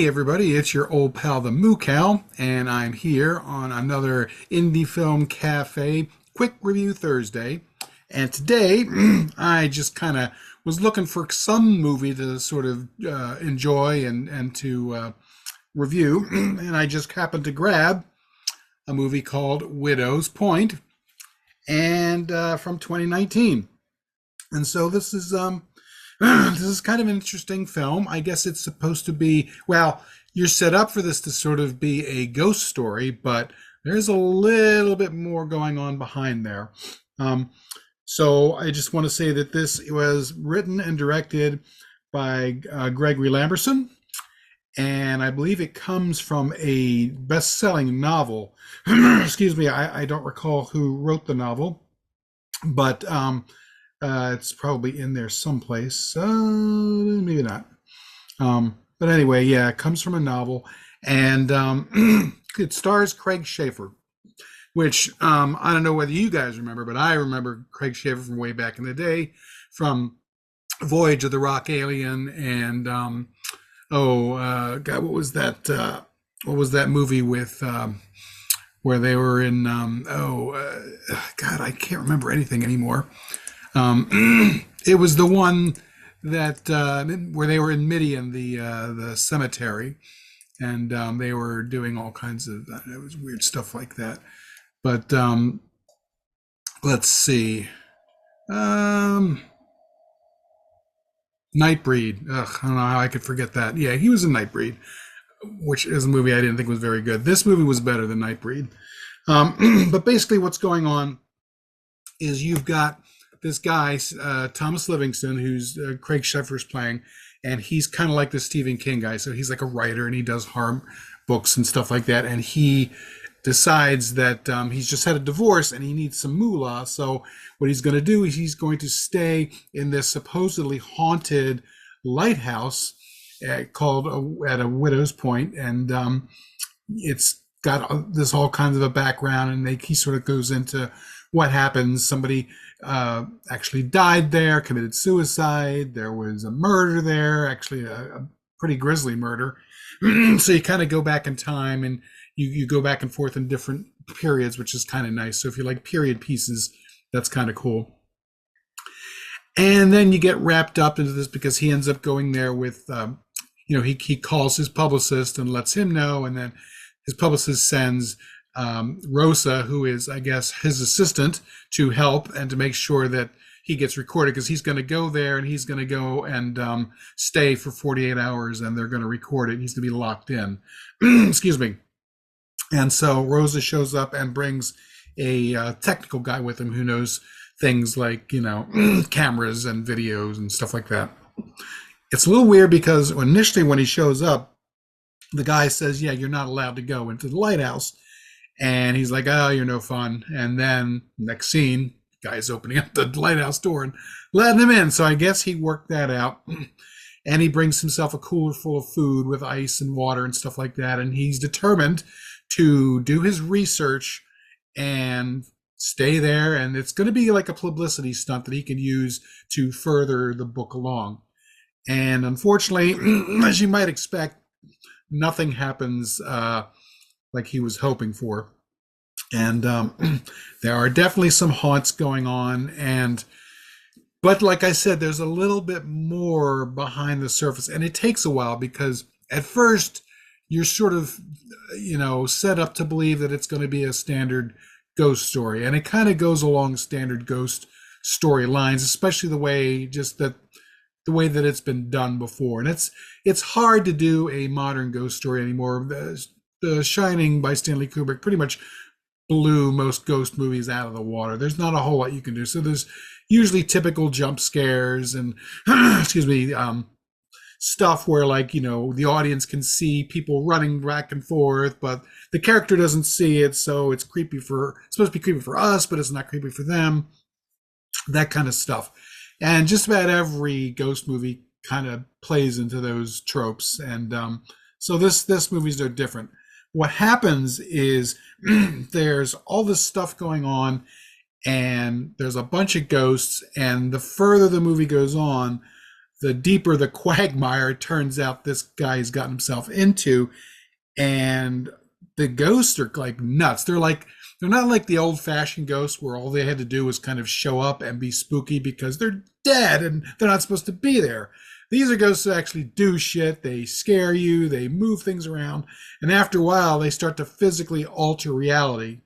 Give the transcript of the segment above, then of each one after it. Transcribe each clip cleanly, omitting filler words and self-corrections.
Hey everybody, it's your old pal the Moo Cow, and I'm here on another Indie Film Cafe Quick Review Thursday. And today, I just kind of was looking for some movie to sort of enjoy and to review, and I just happened to grab a movie called Widow's Point, and from 2019. And so this is kind of an interesting film. I guess it's supposed to be, well, you're set up for this to sort of be a ghost story, but there's a little bit more going on behind there. So I just want to say that this was written and directed by Greg Lamberson, and I believe it comes from a best-selling novel. Excuse me, I don't recall who wrote the novel, but it's probably in there someplace. Maybe not. But anyway, yeah, it comes from a novel, and it stars Craig Schaefer, which I don't know whether you guys remember, but I remember Craig Schaefer from way back in the day, from Voyage of the Rock Alien, and God, what was that? What was that movie with where they were in? God, I can't remember anything anymore. It was the one that where they were in Midian, the cemetery, and they were doing all kinds of it was weird stuff like that. But let's see, Nightbreed. Ugh, I don't know how I could forget that. Yeah, he was in Nightbreed, which is a movie I didn't think was very good. This movie was better than Nightbreed. But basically, what's going on is you've got this guy, Thomas Livingston, who's Craig Schaefer's playing, and he's kind of like the Stephen King guy. So he's like a writer, and he does horror books and stuff like that. And he decides that he's just had a divorce and he needs some moolah. So what he's going to do is he's going to stay in this supposedly haunted lighthouse called at a widow's point, and it's got this all kinds of a background, and he sort of goes into what happens. Somebody actually died there, committed suicide. There was a murder there, actually a pretty grisly murder. So you kind of go back in time, and you go back and forth in different periods, which is kind of nice. So if you like period pieces, that's kind of cool. And then you get wrapped up into this because he ends up going there with, he calls his publicist and lets him know, and then his publicist sends Rosa, who is, I guess, his assistant, to help and to make sure that he gets recorded, because he's going to go there and he's going to go and stay for 48 hours, and they're going to record it. He's going to be locked in. Excuse me. And so Rosa shows up and brings a technical guy with him who knows things like, cameras and videos and stuff like that. It's a little weird because initially when he shows up, the guy says, yeah, you're not allowed to go into the lighthouse. And he's like, oh, you're no fun. And then next scene, the guy's opening up the lighthouse door and letting him in. So I guess he worked that out. And he brings himself a cooler full of food with ice and water and stuff like that. And he's determined to do his research and stay there. And it's going to be like a publicity stunt that he can use to further the book along. And unfortunately, as you might expect, nothing happens like he was hoping for. And there are definitely some haunts going on, but like I said, there's a little bit more behind the surface, and it takes a while because at first you're sort of set up to believe that it's going to be a standard ghost story, and it kind of goes along standard ghost story lines, especially the way that it's been done before. And it's hard to do a modern ghost story anymore. The Shining by Stanley Kubrick pretty much blew most ghost movies out of the water. There's not a whole lot you can do. So there's usually typical jump scares and excuse me, stuff where, like, the audience can see people running back and forth, but the character doesn't see it, so it's supposed to be creepy for us, but it's not creepy for them. That kind of stuff. And just about every ghost movie kind of plays into those tropes. And so this movie's no different. What happens is there's all this stuff going on, and there's a bunch of ghosts, and the further the movie goes on, the deeper the quagmire it turns out this guy has gotten himself into. And the ghosts are like nuts. They're not like the old fashioned ghosts where all they had to do was kind of show up and be spooky because they're dead and they're not supposed to be there. These are ghosts that actually do shit. They scare you, they move things around, and after a while, they start to physically alter reality.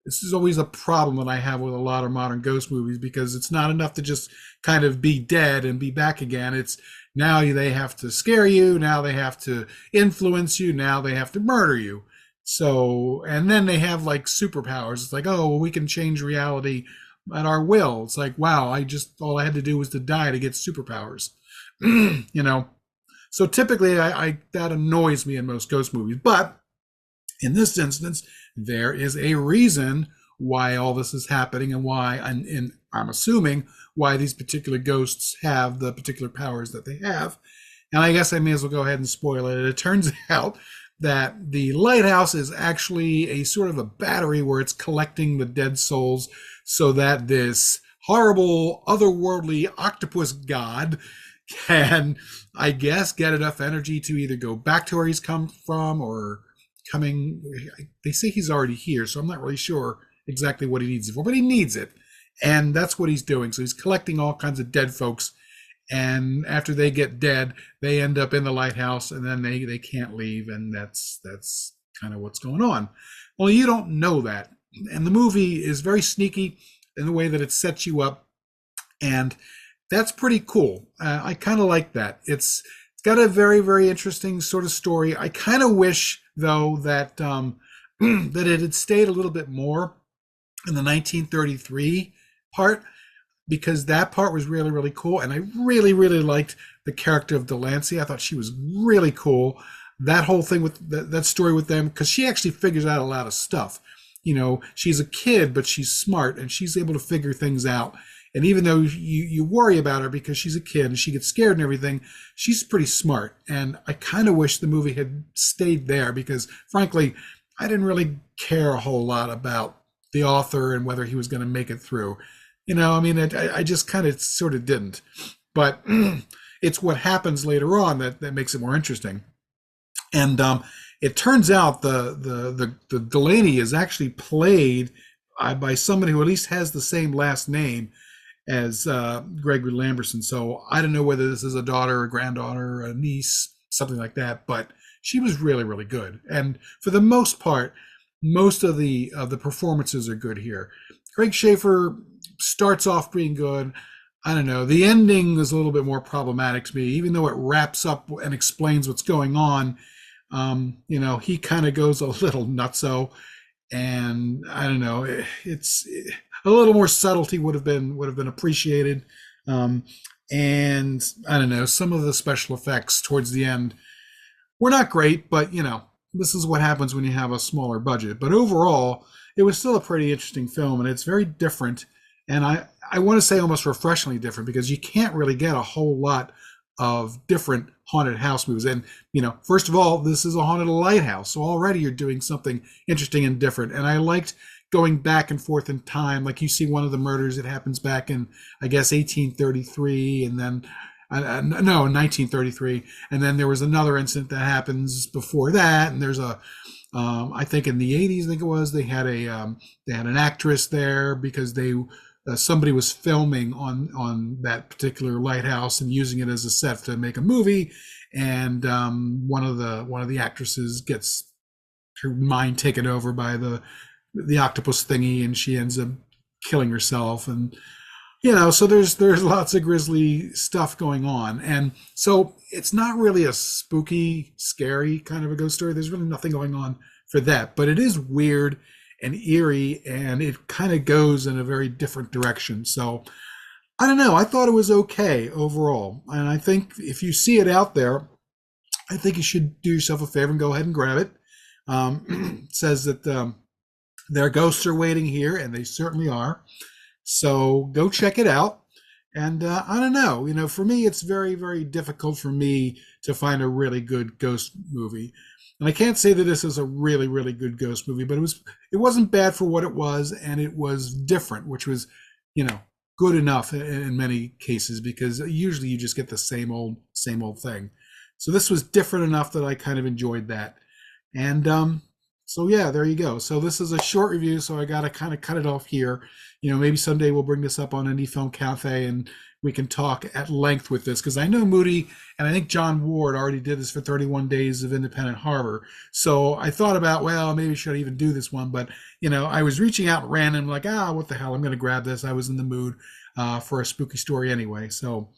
This is always a problem that I have with a lot of modern ghost movies because it's not enough to just kind of be dead and be back again. It's now they have to scare you, now they have to influence you, now they have to murder you. So, and then they have like superpowers. It's like, oh, well, we can change reality at our will. It's like, wow, all I had to do was to die to get superpowers. you know, so typically I that annoys me in most ghost movies, but in this instance, there is a reason why all this is happening and why, and I'm assuming why these particular ghosts have the particular powers that they have. And I guess I may as well go ahead and spoil it. It turns out that the lighthouse is actually a sort of a battery where it's collecting the dead souls so that this horrible otherworldly octopus god can, I guess, get enough energy to either go back to where he's come from or coming. They say he's already here, so I'm not really sure exactly what he needs it for, but he needs it. And that's what he's doing. So he's collecting all kinds of dead folks. And after they get dead, they end up in the lighthouse and then they can't leave. And that's kind of what's going on. Well, you don't know that. And the movie is very sneaky in the way that it sets you up. And that's pretty cool. I kind of like that. It's got a very, very interesting sort of story. I kind of wish, though, that that it had stayed a little bit more in the 1933 part, because that part was really, really cool. And I really, really liked the character of Delancey. I thought she was really cool. That whole thing with that story with them, because she actually figures out a lot of stuff. You know, she's a kid, but she's smart and she's able to figure things out. And even though you worry about her because she's a kid and she gets scared and everything, she's pretty smart. And I kind of wish the movie had stayed there because, frankly, I didn't really care a whole lot about the author and whether he was going to make it through. You know, I mean, I just kind of sort of didn't. But it's what happens later on that makes it more interesting. And it turns out the Delaney is actually played by somebody who at least has the same last name as Greg Lamberson. So I don't know whether this is a daughter, a granddaughter, a niece, something like that. But she was really, really good. And for the most part, most of the performances are good here. Craig Schaefer starts off being good. I don't know. The ending is a little bit more problematic to me, even though it wraps up and explains what's going on. You know, he kind of goes a little nutso, and I don't know. It's a little more subtlety would have been appreciated. And I don't know. Some of the special effects towards the end were not great, but you know, this is what happens when you have a smaller budget. But overall, it was still a pretty interesting film, and it's very different. And I want to say almost refreshingly different because you can't really get a whole lot of different haunted house movies. And, you know, first of all, this is a haunted lighthouse. So already you're doing something interesting and different. And I liked going back and forth in time. Like you see one of the murders, it happens back in, I guess, 1833. And then, no, 1933. And then there was another incident that happens before that. And there's I think in the 80s, I think it was, they had an actress there because somebody was filming on that particular lighthouse and using it as a set to make a movie, and one of the actresses gets her mind taken over by the octopus thingy, and she ends up killing herself. And you know, so there's lots of grisly stuff going on, and so it's not really a spooky, scary kind of a ghost story. There's really nothing going on for that, but it is weird and eerie, and it kind of goes in a very different direction. So I don't know. I thought it was okay overall, and I think if you see it out there, I think you should do yourself a favor and go ahead and grab it. It says that their ghosts are waiting here, and they certainly are. So go check it out. And I don't know, you know, for me, it's very, very difficult for me to find a really good ghost movie. And I can't say that this is a really, really good ghost movie, but it wasn't bad for what it was, and it was different, which was, you know, good enough in many cases, because usually you just get the same old thing. So this was different enough that I kind of enjoyed that. And so yeah, there you go. So this is a short review, so I got to kind of cut it off here. Maybe someday we'll bring this up on Indie Film Cafe and we can talk at length with this, because I know Moody and I think John Ward already did this for 31 Days of Independent Horror. So I thought about, well, maybe I should even do this one, but I was reaching out random, like, what the hell, I'm going to grab this. I was in the mood for a spooky story anyway. So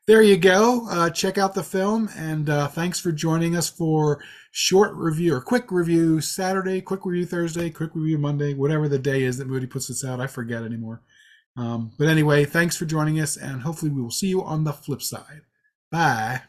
there you go. Check out the film, and thanks for joining us for short review or quick review Saturday, quick review Thursday, quick review Monday, whatever the day is that Moody puts this out. I forget anymore. But anyway, thanks for joining us, and hopefully we will see you on the flip side. Bye.